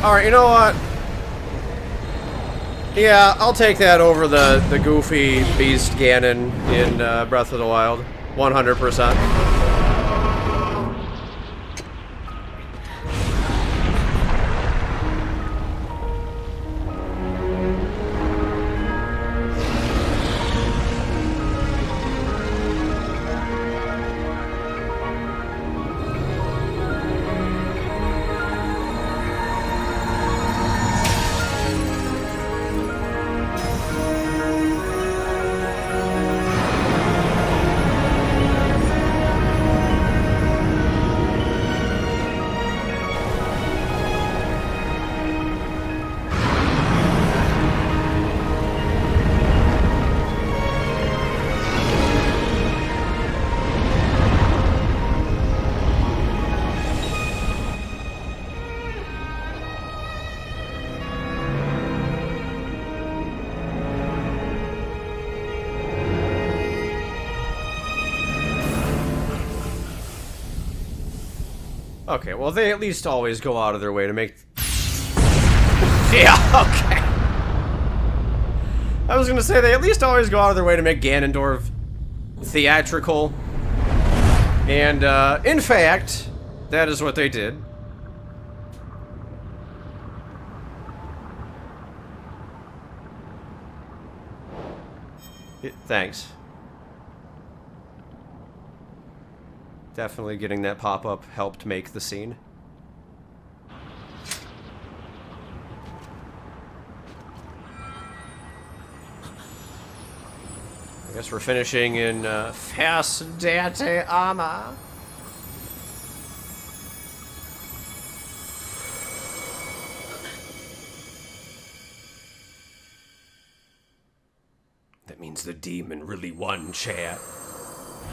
Alright, you know what? Yeah, I'll take that over the goofy beast Ganon in Breath of the Wild. 100%. Okay, well, they at least always go out of their way to make... Yeah, okay. I was gonna say, they at least always go out of their way to make Ganondorf theatrical. And, in fact, that is what they did. Thanks. Definitely getting that pop-up helped make the scene. I guess we're finishing in Fasdate Armor. That means the demon really won, chat.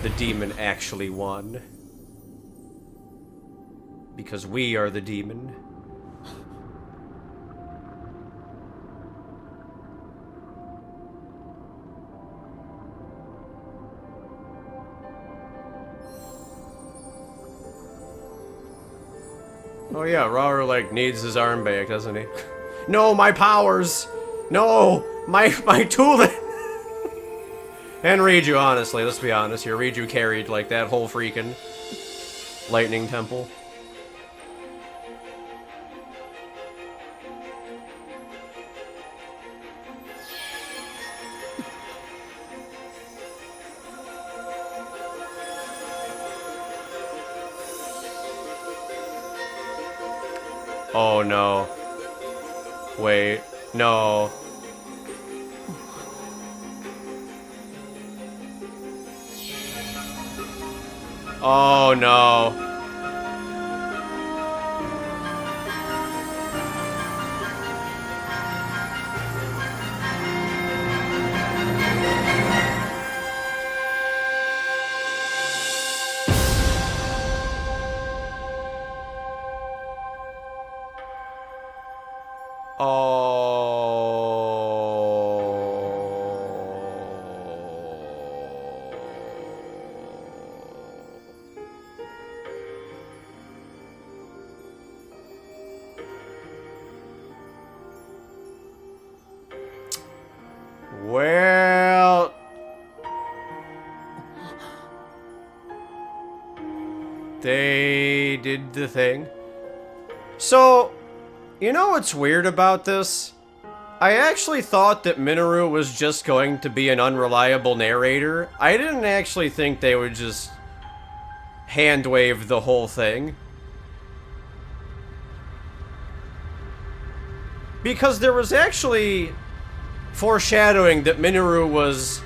The demon actually won. Because we are the demon. Oh yeah, Rauru, like, needs his arm back, doesn't he? No, my powers! No! My tooling! And Riju, honestly, let's be honest here. Riju carried, like, that whole freaking lightning temple. Oh no. Wait. No. Oh no. Well, they did the thing. So, you know what's weird about this? I actually thought that Minoru was just going to be an unreliable narrator. I didn't actually think they would just hand-wave the whole thing. Because there was actually foreshadowing that Minoru was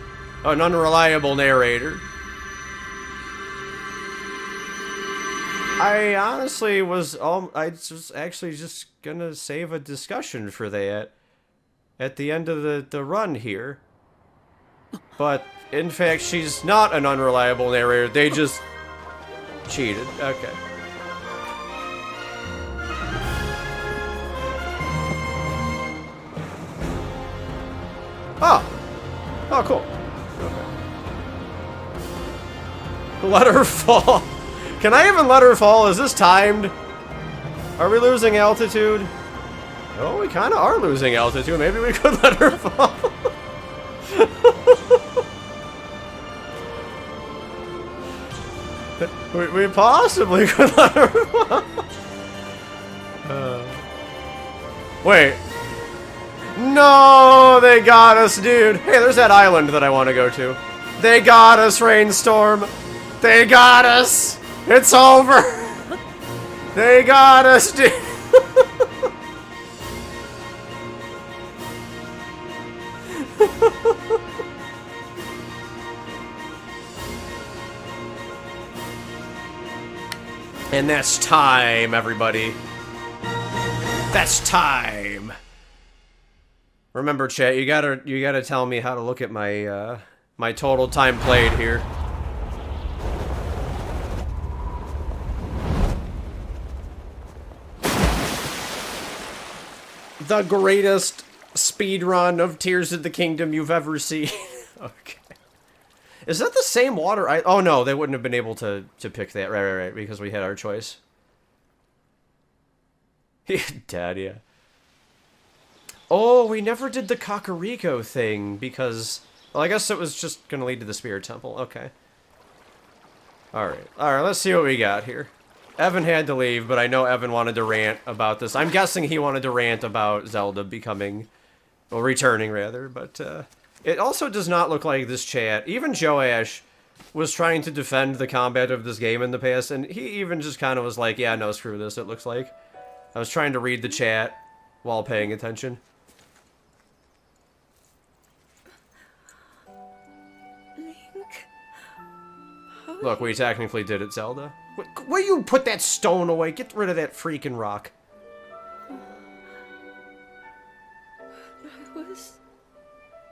an unreliable narrator. I honestly was, I was actually just gonna save a discussion for that at the end of the run here. But, in fact, she's not an unreliable narrator, they just cheated. Okay. Oh. Oh, cool. Okay. Let her fall. Can I even let her fall? Is this timed? Are we losing altitude? Oh, we kind of are losing altitude. Maybe we could let her fall. we possibly could let her fall. Wait. No, they got us, dude. Hey, there's that island that I want to go to. They got us, Rainstorm. They got us. It's over. They got us, dude. And that's time, everybody. That's time. Remember, chat, you gotta tell me how to look at my my total time played here. The greatest speedrun of Tears of the Kingdom you've ever seen. Okay. Is that the same water? Oh no, they wouldn't have been able to pick that. Right, because we had our choice. Dad, yeah. Oh, we never did the Kakariko thing because... Well, I guess it was just gonna lead to the Spirit Temple. Okay. Alright, let's see what we got here. Evan had to leave, but I know Evan wanted to rant about this. I'm guessing he wanted to rant about Zelda becoming... Well, returning, rather, but, it also does not look like this chat. Even Joash was trying to defend the combat of this game in the past, and he even just kind of was like, yeah, no, screw this, it looks like. I was trying to read the chat while paying attention. Link. Look, we technically did it, Zelda. Where you put that stone away? Get rid of that freaking rock. I was...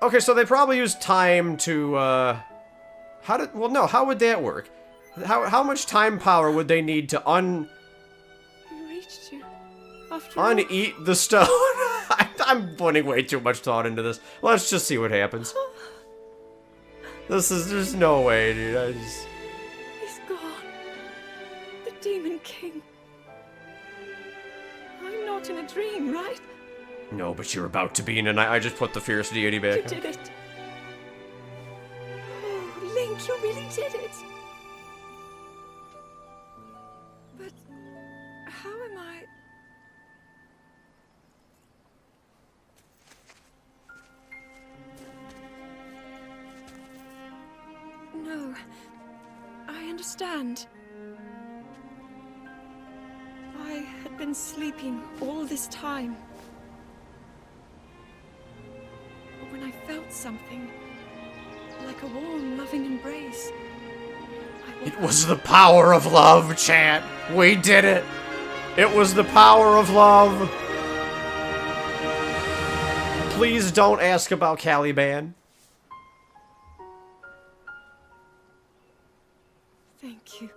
Okay, so they probably used time to, well, no, how would that work? How much time power would they need to I reached you. After uneat the stone? I'm putting way too much thought into this. Let's just see what happens. There's no way, dude. He's gone. The Demon King. I'm not in a dream, right? No, but you're about to be in a night. I just put the fierce deity back. You did it. Oh, Link, you really did it. But how am I... No, I understand. I had been sleeping all this time. But when I felt something, like a warm, loving embrace, It was the power of love, chat. We did it. It was the power of love. Please don't ask about Caliban. Thank you.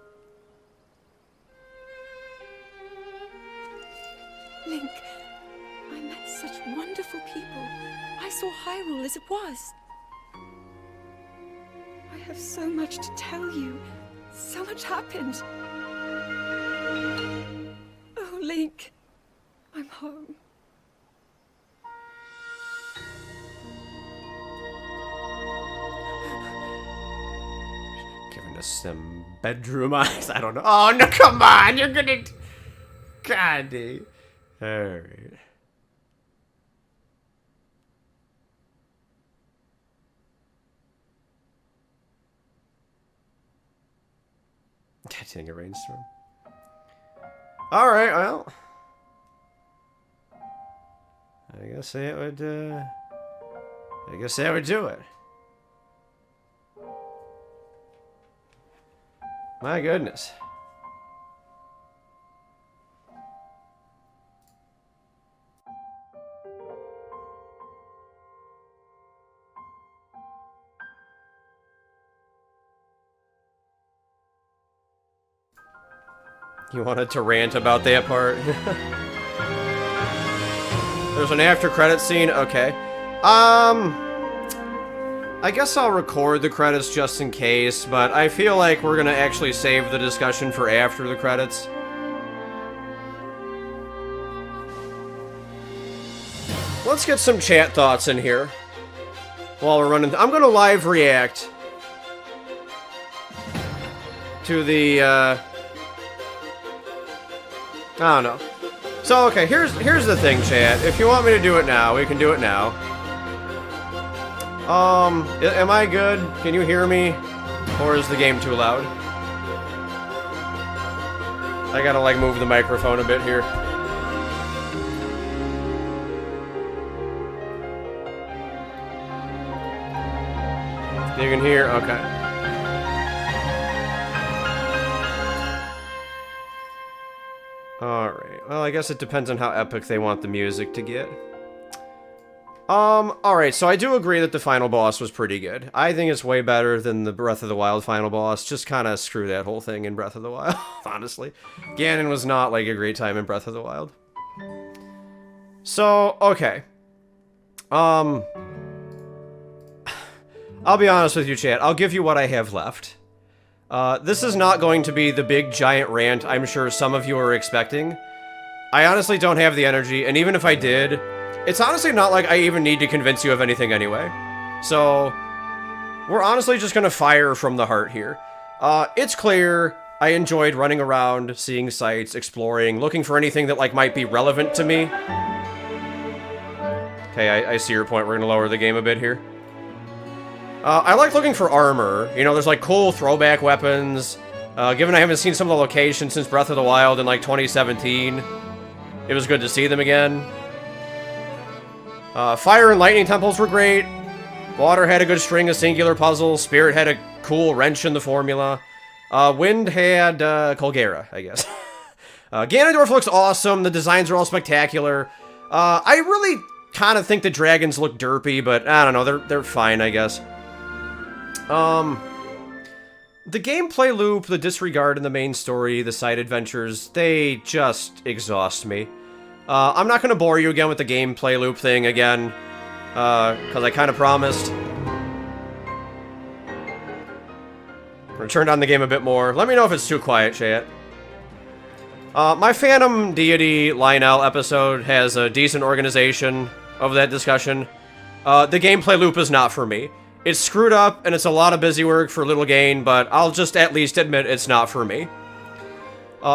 Link, I met such wonderful people. I saw Hyrule as it was. I have so much to tell you. So much happened. Oh, Link, I'm home. Giving us some bedroom eyes. I don't know. Oh, no, come on. You're gonna... God, dude. Alright. Dang, a rainstorm. Alright, well. I guess that would, do it. My goodness. You wanted to rant about that part? There's an after credit scene? Okay. I guess I'll record the credits just in case, but I feel like we're gonna actually save the discussion for after the credits. let's get some chat thoughts in here while we're running. I'm gonna live react to the, I don't know. So, okay, here's the thing, chat. If you want me to do it now, we can do it now. Am I good? Can you hear me? Or is the game too loud? I gotta, like, move the microphone a bit here. You can hear? Okay. Alright. Well, I guess it depends on how epic they want the music to get. Alright, so I do agree that the final boss was pretty good. I think it's way better than the Breath of the Wild final boss. Just kind of screw that whole thing in Breath of the Wild, honestly. Ganon was not, like, a great time in Breath of the Wild. So, okay. I'll be honest with you, chat. I'll give you what I have left. This is not going to be the big, giant rant I'm sure some of you are expecting. I honestly don't have the energy, and even if I did, it's honestly not like I even need to convince you of anything anyway. So, we're honestly just gonna fire from the heart here. It's clear I enjoyed running around, seeing sights, exploring, looking for anything that, like, might be relevant to me. Okay, I see your point. We're gonna lower the game a bit here. I like looking for armor. You know, there's, like, cool throwback weapons. Given I haven't seen some of the locations since Breath of the Wild in, like, 2017, it was good to see them again. Fire and lightning temples were great. Water had a good string of singular puzzles. Spirit had a cool wrench in the formula. Wind had, Colgera, I guess. Ganondorf looks awesome. The designs are all spectacular. I really kind of think the dragons look derpy, but I don't know. They're fine, I guess. The gameplay loop, the disregard in the main story, the side adventures, they just exhaust me. I'm not gonna bore you again with the gameplay loop thing again, because I kind of promised. I'm gonna turn down the game a bit more. Let me know if it's too quiet, chat. My Phantom Deity Lionel episode has a decent organization of that discussion. The gameplay loop is not for me. It's screwed up, and it's a lot of busy work for little gain, but I'll just at least admit it's not for me.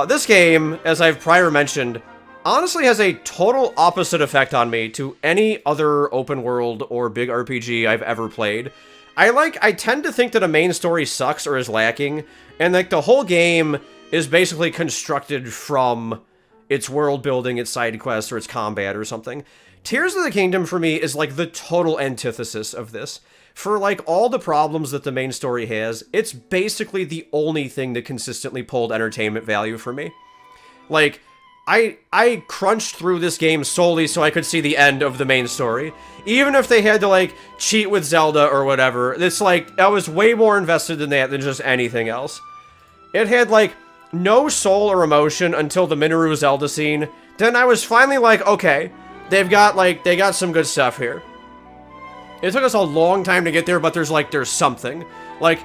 This game, as I've prior mentioned, honestly has a total opposite effect on me to any other open world or big RPG I've ever played. I tend to think that a main story sucks or is lacking, and like the whole game is basically constructed from its world building, its side quests, or its combat or something. Tears of the Kingdom for me is like the total antithesis of this. For like all the problems that the main story has, it's basically the only thing that consistently pulled entertainment value for me. Like, I crunched through this game solely so I could see the end of the main story. Even if they had to, like, cheat with Zelda or whatever, it's like, I was way more invested in that than just anything else. It had, like, no soul or emotion until the Minoru Zelda scene. Then I was finally like, okay, they got some good stuff here. It took us a long time to get there, but there's something. Like,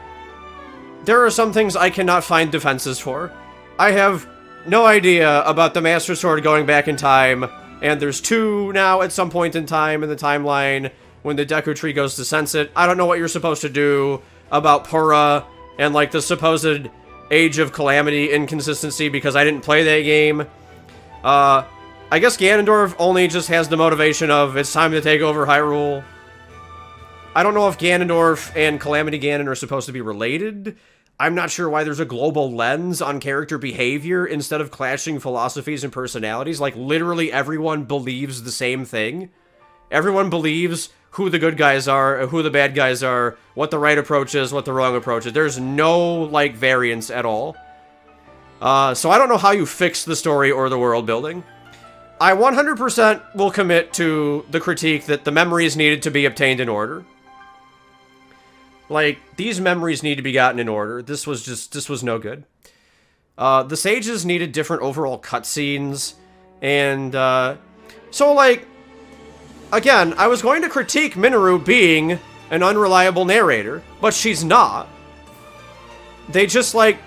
there are some things I cannot find defenses for. I have no idea about the Master Sword going back in time, and there's two now at some point in time in the timeline when the Deku Tree goes to sense it. I don't know what you're supposed to do about Purah and, like, the supposed Age of Calamity inconsistency because I didn't play that game. I guess Ganondorf only just has the motivation of it's time to take over Hyrule. I don't know if Ganondorf and Calamity Ganon are supposed to be related. I'm not sure why there's a global lens on character behavior instead of clashing philosophies and personalities. Like, literally everyone believes the same thing. Everyone believes who the good guys are, who the bad guys are, what the right approach is, what the wrong approach is. There's no, like, variance at all. So I don't know how you fix the story or the world building. I 100% will commit to the critique that the memories needed to be obtained in order. Like, these memories need to be gotten in order. This was no good. The sages needed different overall cutscenes, and, so, like, again, I was going to critique Minoru being an unreliable narrator, but she's not. They just, like,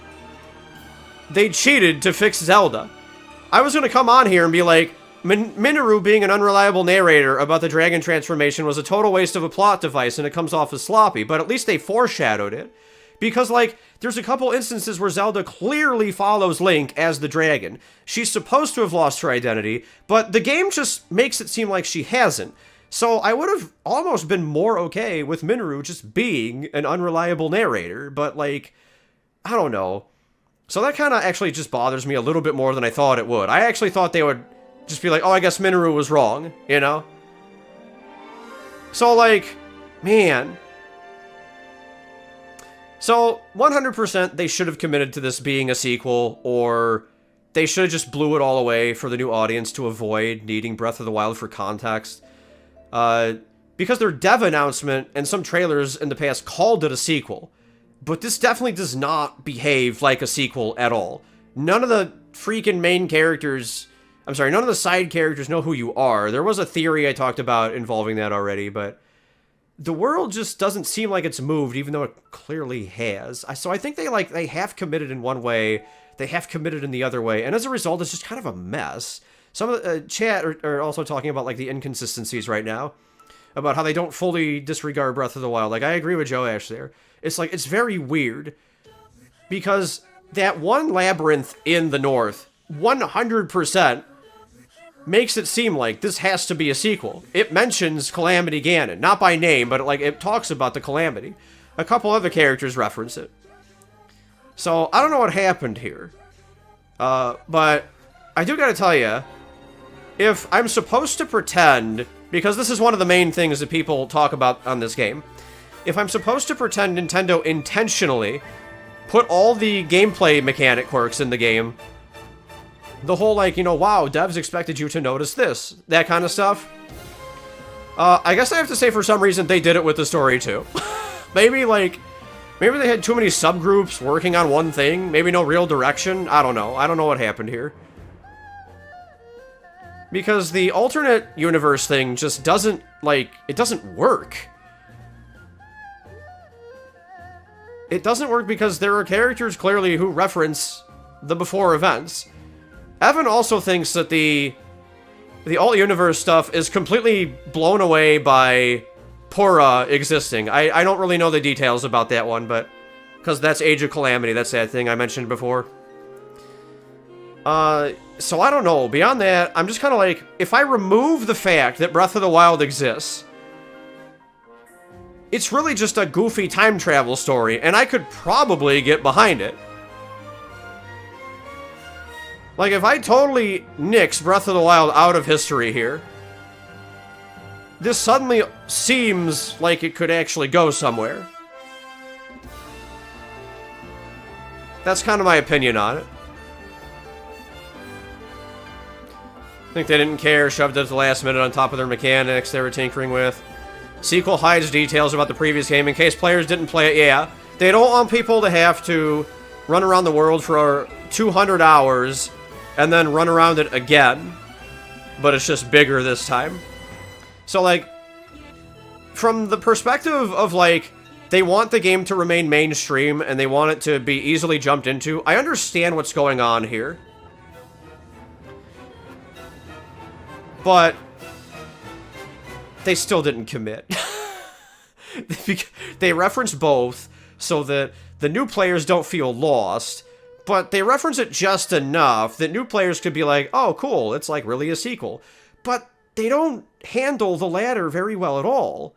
they cheated to fix Zelda. I was gonna come on here and be like, Minoru being an unreliable narrator about the dragon transformation was a total waste of a plot device, and it comes off as sloppy, but at least they foreshadowed it. Because, like, there's a couple instances where Zelda clearly follows Link as the dragon. She's supposed to have lost her identity, but the game just makes it seem like she hasn't. So I would have almost been more okay with Minoru just being an unreliable narrator, but, like, I don't know. So that kind of actually just bothers me a little bit more than I thought it would. I actually thought they would just be like, oh, I guess Minoru was wrong, you know? So, like, man. So, 100% they should have committed to this being a sequel, or they should have just blew it all away for the new audience to avoid needing Breath of the Wild for context. Because their dev announcement and some trailers in the past called it a sequel. But this definitely does not behave like a sequel at all. None of the freaking main characters... I'm sorry, none of the side characters know who you are. There was a theory I talked about involving that already, but... the world just doesn't seem like it's moved, even though it clearly has. So I think they have committed in one way, they have committed in the other way, and as a result, it's just kind of a mess. Some of the chat are also talking about, like, the inconsistencies right now, about how they don't fully disregard Breath of the Wild. Like, I agree with Joe Ash there. It's like, it's very weird, because that one labyrinth in the north, 100%, makes it seem like this has to be a sequel. It mentions Calamity Ganon, not by name, but it talks about the Calamity. A couple other characters reference it. So, I don't know what happened here. But I do gotta tell you, if I'm supposed to pretend, because this is one of the main things that people talk about on this game, if I'm supposed to pretend Nintendo intentionally put all the gameplay mechanic quirks in the game, the whole, like, you know, wow, devs expected you to notice this, that kind of stuff. I guess I have to say, for some reason, they did it with the story, too. maybe they had too many subgroups working on one thing. Maybe no real direction. I don't know. I don't know what happened here. Because the alternate universe thing just doesn't, like, it doesn't work. It doesn't work because there are characters, clearly, who reference the before events. Evan also thinks that the alt-universe stuff is completely blown away by Pura existing. I don't really know the details about that one, but... because that's Age of Calamity, that's that thing I mentioned before. So I don't know. Beyond that, I'm just kind of like, if I remove the fact that Breath of the Wild exists, it's really just a goofy time travel story, and I could probably get behind it. Like, if I totally nix Breath of the Wild out of history here, this suddenly seems like it could actually go somewhere. That's kind of my opinion on it. I think they didn't care, shoved it at the last minute on top of their mechanics they were tinkering with. Sequel hides details about the previous game in case players didn't play it. Yeah, they don't want people to have to run around the world for 200 hours and then run around it again, but it's just bigger this time. So, like, from the perspective of, like, they want the game to remain mainstream and they want it to be easily jumped into, I understand what's going on here. But they still didn't commit. They reference both so that the new players don't feel lost, but they reference it just enough that new players could be like, oh, cool, it's like really a sequel. But they don't handle the latter very well at all.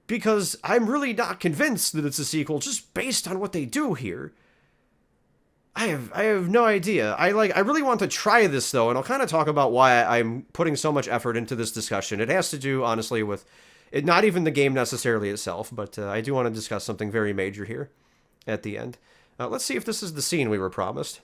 Because I'm really not convinced that it's a sequel just based on what they do here. I have no idea. I really want to try this, though, and I'll kind of talk about why I'm putting so much effort into this discussion. It has to do, honestly, with it, not even the game necessarily itself, but I do want to discuss something very major here at the end. Let's see if this is the scene we were promised.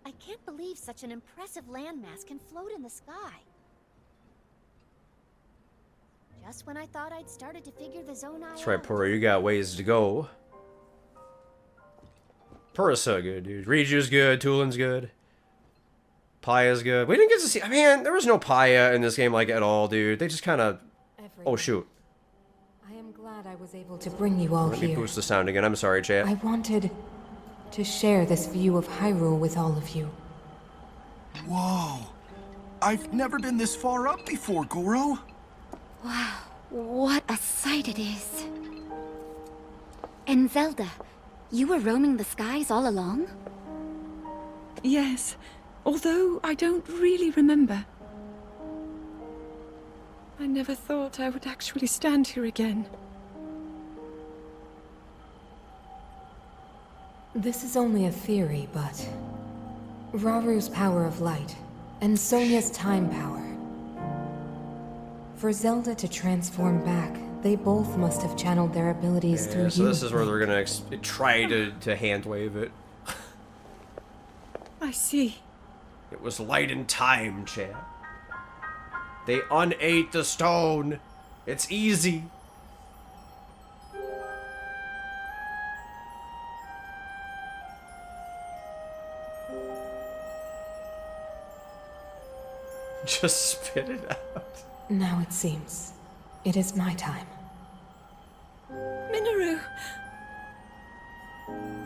I can't believe such an impressive landmass can float in the sky. Just when I thought I'd started to figure the zone out. That's right, Pura, you got ways to go. Pura's so good, dude. Riju's good, Tulin's good. Paya's good. We didn't get to see... Man, there was no Paya in this game, like, at all, dude. They just kind of... Oh, shoot. I am glad I was able to bring you all Let me here. boost the sound again. I'm sorry, chat. I wanted to share this view of Hyrule with all of you. Whoa. I've never been this far up before, Goro. Wow, what a sight it is. And Zelda, you were roaming the skies all along? Yes, although I don't really remember. I never thought I would actually stand here again. This is only a theory, but Raru's power of light and Sonia's time power. For Zelda to transform back, they both must have channeled their abilities through you. So this is where they're gonna try to hand wave it. I see. It was light in time, chat. They unate the stone. It's easy. Just spit it out. Now it seems it is my time. Minoru!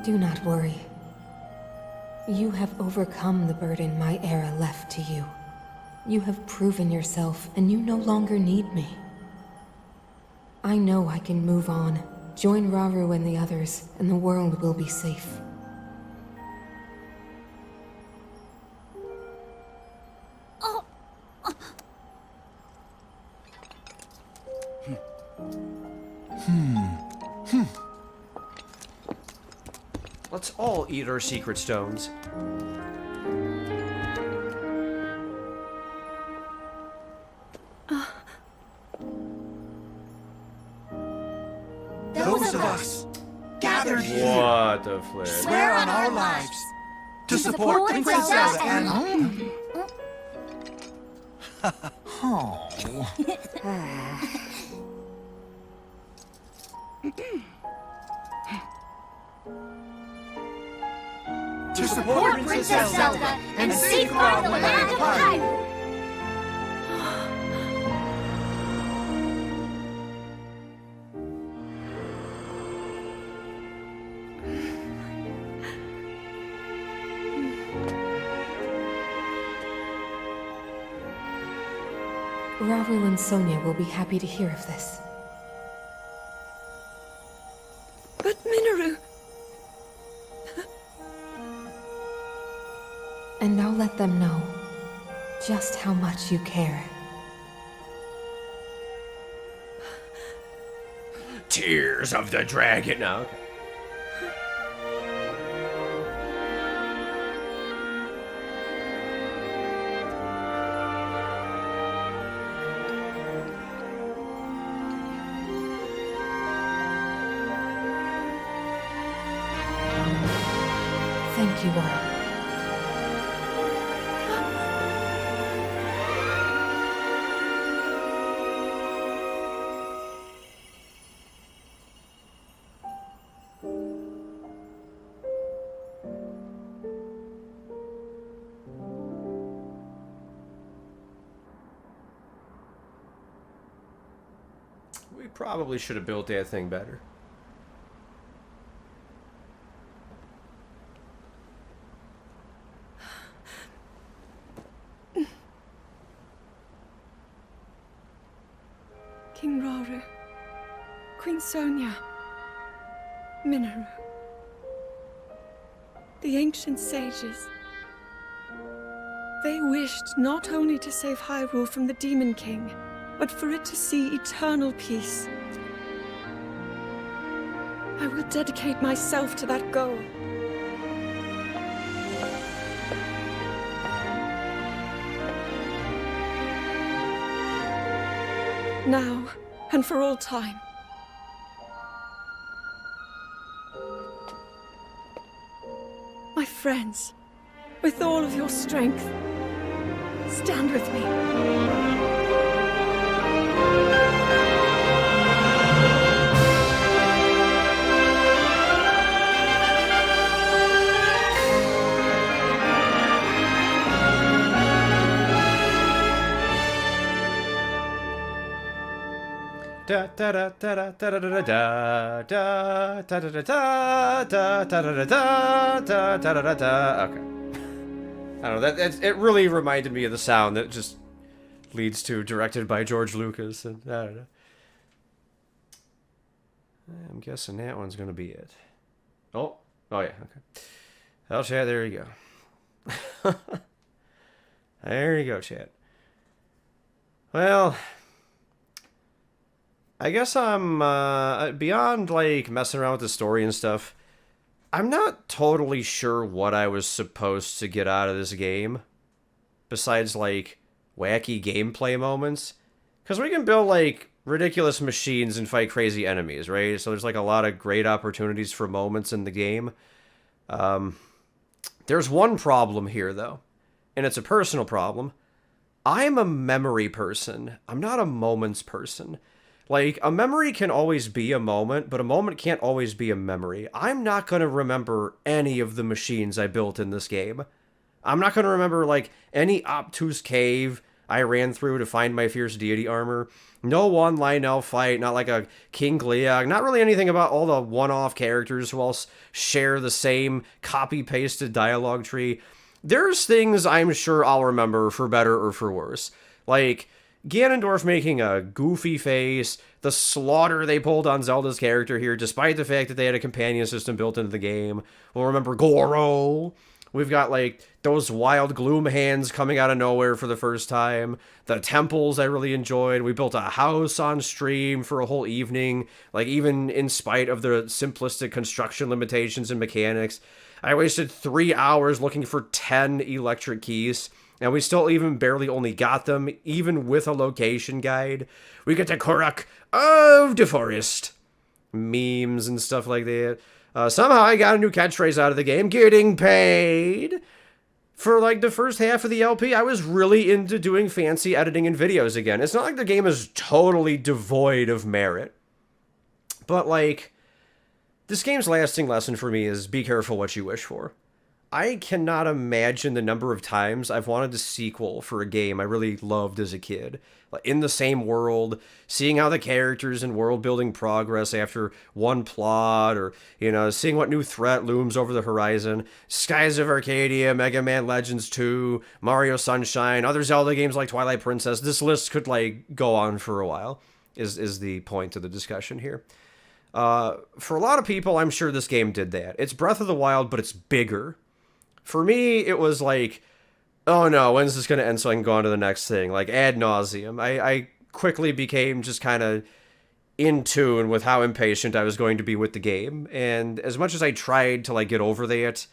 Do not worry. You have overcome the burden my era left to you. You have proven yourself, and you no longer need me. I know I can move on, join Raru and the others, and the world will be safe. Let's all eat our secret stones. Those of us gathered here What the flip? swear on our lives to support Princess Zelda and... to support Princess Zelda and safeguard the land of Hyrule. Raru and Sonia will be happy to hear of this. But Minoru! And I'll let them know just how much you care. Tears of the Dragon. No, okay. Thank you all. We probably should have built that thing better. King Raru, Queen Sonia, Minoru. The ancient sages. They wished not only to save Hyrule from the Demon King, but for it to see eternal peace. I will dedicate myself to that goal. Now, and for all time. My friends, with all of your strength, stand with me. Da da da da da da da da da da da da da da da da da da da da. Okay. I don't know. It really reminded me of the sound that just leads to directed by George Lucas, and I don't know. I'm guessing that one's gonna be it. Oh yeah. Okay. Well, chat. There you go. There you go, chat. Well, I guess I'm, beyond, like, messing around with the story and stuff, I'm not totally sure what I was supposed to get out of this game, besides, like, wacky gameplay moments. Because we can build, like, ridiculous machines and fight crazy enemies, right? So there's, like, a lot of great opportunities for moments in the game. There's one problem here, though, and it's a personal problem. I'm a memory person. I'm not a moments person. Like, a memory can always be a moment, but a moment can't always be a memory. I'm not going to remember any of the machines I built in this game. I'm not going to remember, like, any obtuse cave I ran through to find my fierce deity armor. No one-line elf fight, not like a King Gliog. Not really anything about all the one-off characters who all share the same copy-pasted dialogue tree. There's things I'm sure I'll remember for better or for worse. Like Ganondorf making a goofy face, the slaughter they pulled on Zelda's character here, despite the fact that they had a companion system built into the game. We'll remember Goro. We've got, like, those wild gloom hands coming out of nowhere for the first time. The temples I really enjoyed. We built a house on stream for a whole evening, like, even in spite of the simplistic construction limitations and mechanics. I wasted 3 hours looking for 10 electric keys, and we still even barely only got them, even with a location guide. We get to Korok of the Forest. Memes and stuff like that. Somehow I got a new catchphrase out of the game, getting paid. For, like, the first half of the LP, I was really into doing fancy editing and videos again. It's not like the game is totally devoid of merit. But, like, this game's lasting lesson for me is be careful what you wish for. I cannot imagine the number of times I've wanted a sequel for a game I really loved as a kid. In the same world, seeing how the characters and world building progress after one plot, or, you know, seeing what new threat looms over the horizon. Skies of Arcadia, Mega Man Legends 2, Mario Sunshine, other Zelda games like Twilight Princess. This list could, like, go on for a while, is the point of the discussion here. For a lot of people, I'm sure this game did that. It's Breath of the Wild, but it's bigger. For me, it was like, oh no, when's this going to end so I can go on to the next thing? Like, ad nauseum. I quickly became just kind of in tune with how impatient I was going to be with the game. And as much as I tried to, like, get over that,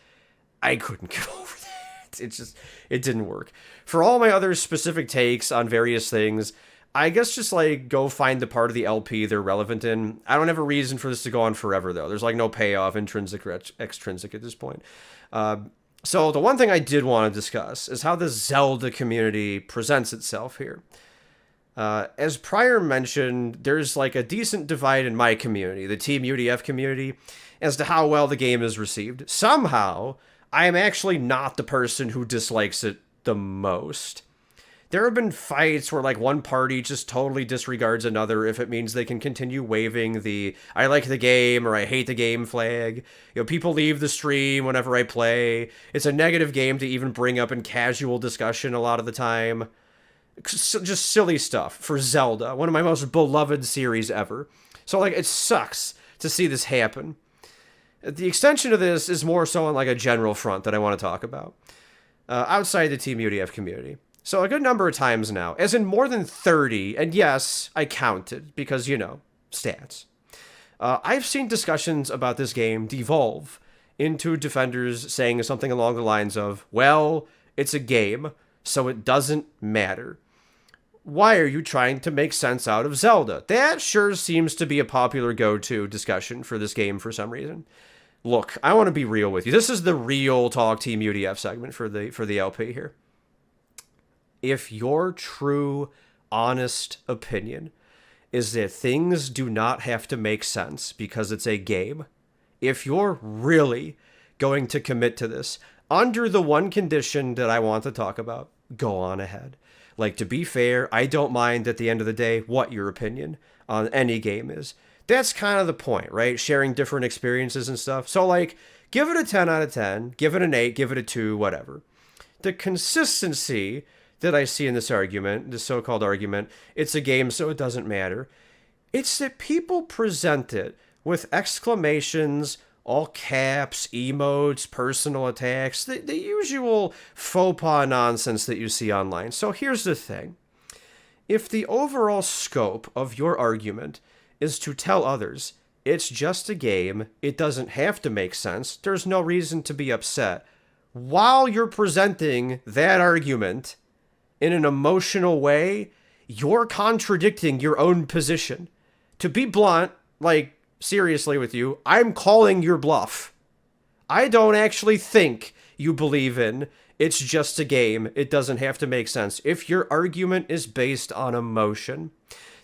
I couldn't get over that. It didn't work. For all my other specific takes on various things, I guess just, like, go find the part of the LP they're relevant in. I don't have a reason for this to go on forever, though. There's, like, no payoff, intrinsic or extrinsic at this point. So the one thing I did want to discuss is how the Zelda community presents itself here. As prior mentioned, there's, like, a decent divide in my community, the Teamudf community, as to how well the game is received. Somehow, I am actually not the person who dislikes it the most. There have been fights where, like, one party just totally disregards another if it means they can continue waving the I like the game or I hate the game flag. You know, people leave the stream whenever I play. It's a negative game to even bring up in casual discussion a lot of the time. Just silly stuff for Zelda, one of my most beloved series ever. So, like, it sucks to see this happen. The extension of this is more so on, like, a general front that I want to talk about. Outside the Teamudf community. So a good number of times now, as in more than 30, and yes, I counted, because, you know, stats. I've seen discussions about this game devolve into defenders saying something along the lines of, well, it's a game, so it doesn't matter. Why are you trying to make sense out of Zelda? That sure seems to be a popular go-to discussion for this game for some reason. Look, I want to be real with you. This is the real Talk Teamudf segment for the LP here. If your true, honest opinion is that things do not have to make sense because it's a game, if you're really going to commit to this, under the one condition that I want to talk about, go on ahead. Like, to be fair, I don't mind at the end of the day what your opinion. on any game is. That's kind of the point, right? Sharing different experiences and stuff. So, like, give it a 10 out of 10, give it an 8, give it a 2, whatever. The consistency that I see in this argument, this so-called argument, it's a game so it doesn't matter, it's that people present it with exclamations, all caps, emotes, personal attacks, the usual faux pas nonsense that you see online. So here's the thing. If the overall scope of your argument is to tell others it's just a game, it doesn't have to make sense, there's no reason to be upset, while you're presenting that argument in an emotional way, you're contradicting your own position. To be blunt, like, seriously with you, I'm calling your bluff. I don't actually think you believe in it's just a game, it doesn't have to make sense. If your argument is based on emotion,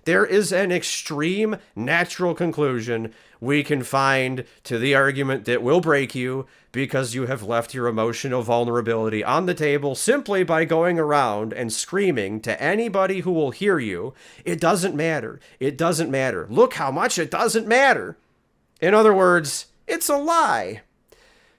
there is an extreme natural conclusion we can find to the argument that will break you because you have left your emotional vulnerability on the table simply by going around and screaming to anybody who will hear you, it doesn't matter. It doesn't matter. Look how much it doesn't matter. In other words, it's a lie.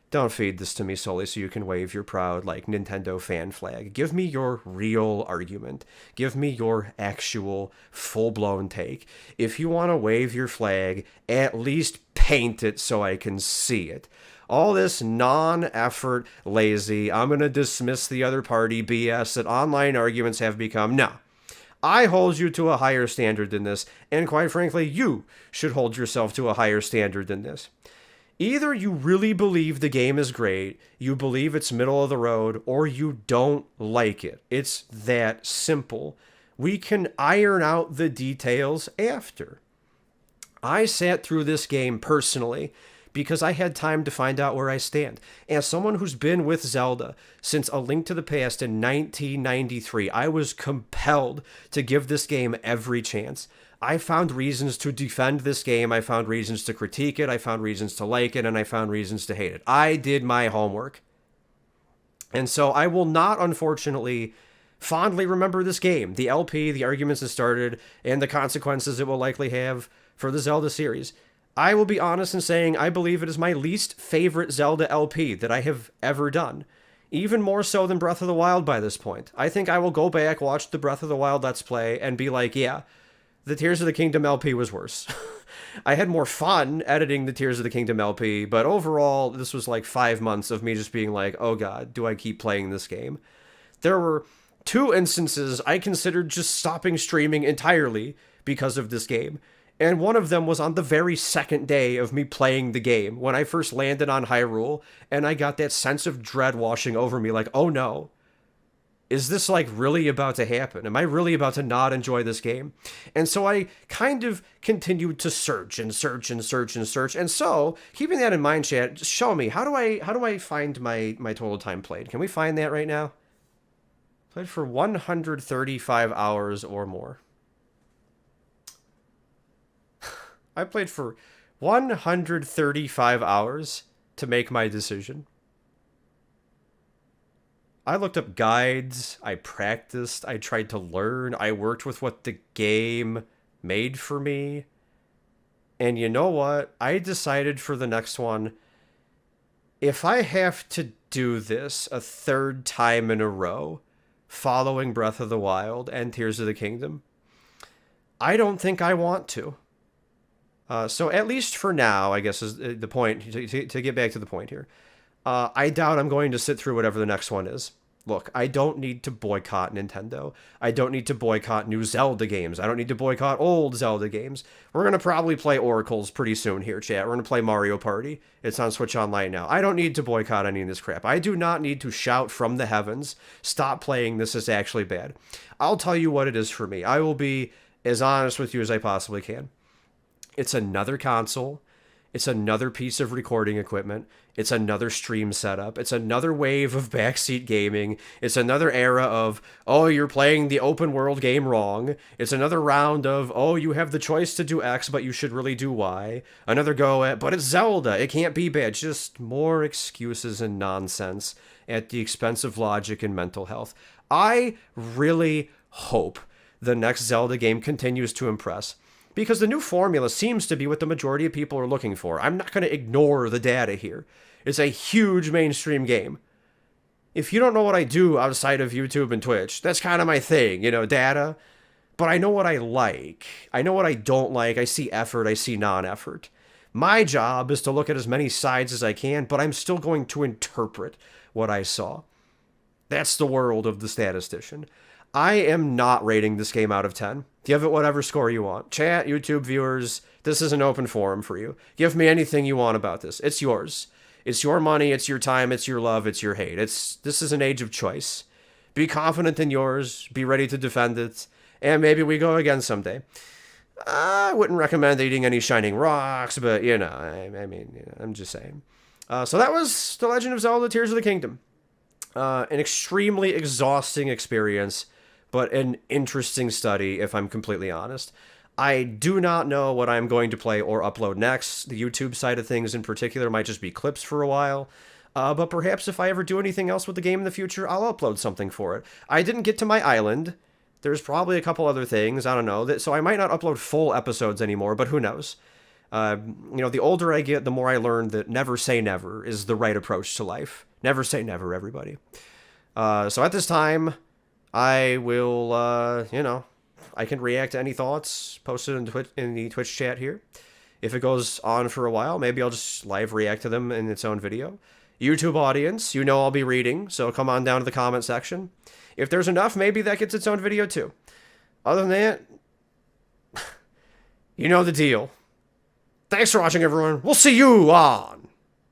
Don't feed this to me solely so you can wave your proud, like, Nintendo fan flag. Give me your real argument. Give me your actual, full-blown take. If you want to wave your flag, at least paint it so I can see it. All this non-effort, lazy, I'm going to dismiss the other party BS that online arguments have become, no. I hold you to a higher standard than this, and quite frankly, you should hold yourself to a higher standard than this. Either you really believe the game is great, you believe it's middle of the road, or you don't like it. It's that simple. We can iron out the details after. I sat through this game personally because I had time to find out where I stand. As someone who's been with Zelda since A Link to the Past in 1993, I was compelled to give this game every chance. I found reasons to defend this game, I found reasons to critique it, I found reasons to like it, and I found reasons to hate it. I did my homework. And so I will not, unfortunately, fondly remember this game, the LP, the arguments it started, and the consequences it will likely have for the Zelda series. I will be honest in saying I believe it is my least favorite Zelda LP that I have ever done. Even more so than Breath of the Wild by this point. I think I will go back, watch the Breath of the Wild Let's Play, and be like, yeah, the Tears of the Kingdom LP was worse. I had more fun editing the Tears of the Kingdom LP, but overall, this was like 5 months of me just being like, oh god, do I keep playing this game? There were 2 instances I considered just stopping streaming entirely because of this game. And one of them was on the very second day of me playing the game, when I first landed on Hyrule, and I got that sense of dread washing over me, like, oh no. Is this, like, really about to happen? Am I really about to not enjoy this game? And so I kind of continued to search and search and search and search. And so, keeping that in mind, chat, just show me, how do I find my total time played? Can we find that right now? Played for 135 hours or more. I played for 135 hours to make my decision. I looked up guides, I practiced, I tried to learn, I worked with what the game made for me. And you know what? I decided for the next one, if I have to do this a 3rd time in a row, following Breath of the Wild and Tears of the Kingdom, I don't think I want to. So at least for now, I guess is the point, to get back to the point here. I doubt I'm going to sit through whatever the next one is. Look, I don't need to boycott Nintendo. I don't need to boycott new Zelda games. I don't need to boycott old Zelda games. We're going to probably play Oracles pretty soon here, chat. We're going to play Mario Party. It's on Switch Online now. I don't need to boycott any of this crap. I do not need to shout from the heavens, stop playing, this is actually bad. I'll tell you what it is for me. I will be as honest with you as I possibly can. It's another console. It's another piece of recording equipment. It's another stream setup. It's another wave of backseat gaming. It's another era of, oh, you're playing the open world game wrong. It's another round of, oh, you have the choice to do X, but you should really do Y. Another go at, but it's Zelda. It can't be bad. Just more excuses and nonsense at the expense of logic and mental health. I really hope the next Zelda game continues to impress. because the new formula seems to be what the majority of people are looking for. I'm not going to ignore the data here. It's a huge mainstream game. If you don't know what I do outside of YouTube and Twitch, that's kind of my thing, you know, data. But I know what I like. I know what I don't like. I see effort. I see non-effort. My job is to look at as many sides as I can, but I'm still going to interpret what I saw. That's the world of the statistician. I am not rating this game out of 10. Give it whatever score you want. Chat, YouTube viewers, this is an open forum for you. Give me anything you want about this. It's yours. It's your money, it's your time, it's your love, it's your hate. This is an age of choice. Be confident in yours, be ready to defend it, and maybe we go again someday. I wouldn't recommend eating any shining rocks, but, you know, I mean, you know, I'm just saying. So that was The Legend of Zelda Tears of the Kingdom. An extremely exhausting experience, but an interesting study, if I'm completely honest. I do not know what I'm going to play or upload next. The YouTube side of things in particular might just be clips for a while. But perhaps if I ever do anything else with the game in the future, I'll upload something for it. I didn't get to my island. There's probably a couple other things, I don't know. So I might not upload full episodes anymore, but who knows? You know, the older I get, the more I learn that never say never is the right approach to life. Never say never, everybody. So at this time, I will, you know, I can react to any thoughts posted in the Twitch chat here. If it goes on for a while, maybe I'll just live react to them in its own video. YouTube audience, you know I'll be reading, so come on down to the comment section. If there's enough, maybe that gets its own video too. Other than that, you know the deal. Thanks for watching, everyone. We'll see you on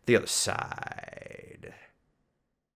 the other side.